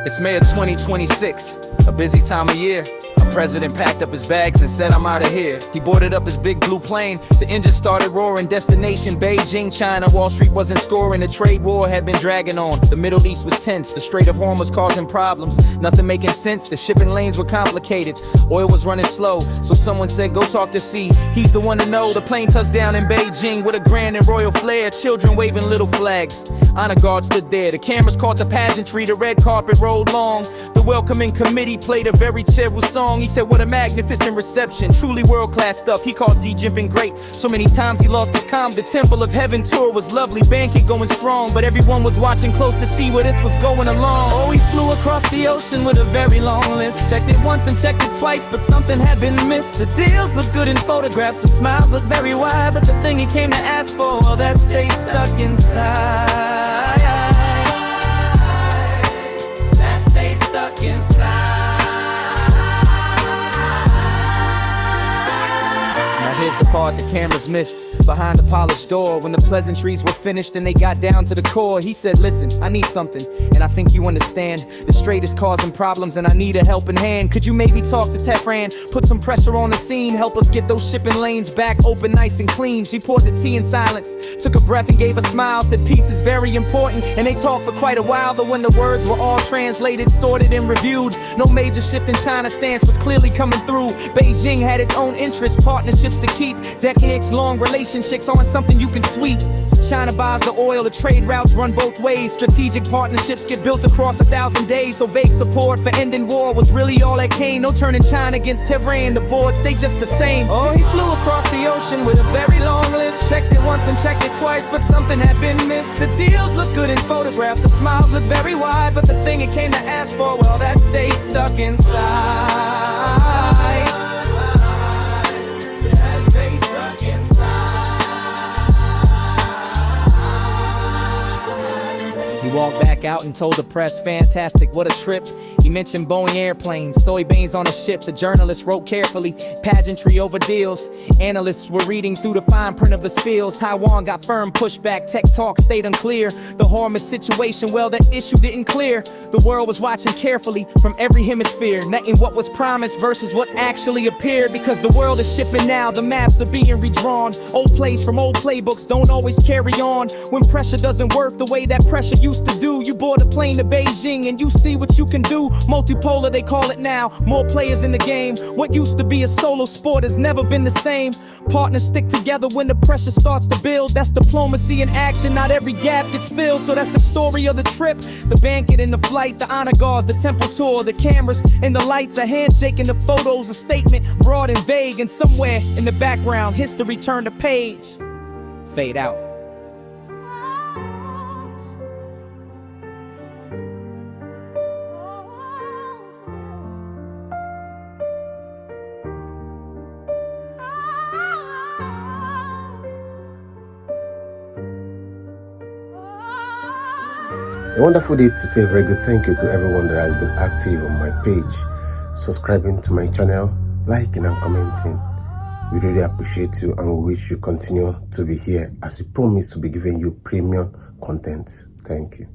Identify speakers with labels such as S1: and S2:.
S1: It's May of 2026, a busy time of year. Our president packed up his bags and said, I'm out of here. He boarded up his big blue plane, the engine started roaring. Destination Beijing, China. Wall Street wasn't scoring, the trade war had been dragging on. The Middle East was tense, the Strait of Hormuz was causing problems. Nothing making sense, the shipping lanes were complicated. Oil was running slow, so someone said, go talk to Xi. He's the one to know. The plane touched down in Beijing with a grand and royal flair. Children waving little flags. Honor guard stood there, the cameras caught the pageantry. The red carpet rolled long. The welcoming committee played a very cheerful song. He said, what a magnificent reception, truly world-class stuff. He called Xi Jinping great, so many times he lost his calm. The Temple of Heaven tour was lovely, banquet going strong, but everyone was watching close to see where this was going along. Oh, he flew across the ocean with a very long list. Checked it once and checked it twice, but something had been missed. The deals looked good in photographs, the smiles looked very wide, but the thing he came to ask for, well, that stayed stuck inside. That stayed stuck inside. Here's the part the cameras missed. Behind the polished door, when the pleasantries were finished and they got down to the core, he said, listen, I need something, and I think you understand. The Strait is causing problems and I need a helping hand. Could you maybe talk to Tehran, put some pressure on the scene, help us get those shipping lanes back open nice and clean? She poured the tea in silence, took a breath and gave a smile, said peace is very important. And they talked for quite a while, though when the words were all translated, sorted and reviewed, no major shift in China's stance was clearly coming through. Beijing had its own interests, partnerships to keep, decades-long relationships on something you can sweep. China buys the oil, the trade routes run both ways. Strategic partnerships get built across 1,000 days. So vague support for ending war was really all that came. No turning China against Tehran, the board stayed just the same. Oh, he flew across the ocean with a very long list. Checked it once and checked it twice, but something had been missed. The deals look good in photographs, the smiles look very wide, but the thing he came to ask for, well, that stayed stuck inside. He walked back out and told the press, fantastic, what a trip. He mentioned Boeing airplanes, soybeans on a ship. The journalist wrote carefully, pageantry over deals. Analysts were reading through the fine print of the spills. Taiwan got firm pushback, tech talk stayed unclear. The Hormuz situation, well, that issue didn't clear. The world was watching carefully from every hemisphere, netting what was promised versus what actually appeared. Because the world is shipping now, the maps are being redrawn. Old plays from old playbooks don't always carry on. When pressure doesn't work the way that pressure used to do, you board a plane to Beijing and you see what you can do. Multipolar they call it now, more players in the game. What used to be a solo sport has never been the same. Partners stick together when the pressure starts to build. That's diplomacy in action, not every gap gets filled. So that's the story of the trip, the banquet and the flight, the honor guards, the temple tour, the cameras and the lights, a handshake and the photos, a statement broad and vague. And somewhere in the background, history turned a page, fade out.
S2: A wonderful day to say a very good thank you to everyone that has been active on my page, subscribing to my channel, liking and commenting. We really appreciate you and we wish you continue to be here as we promise to be giving you premium content. Thank you.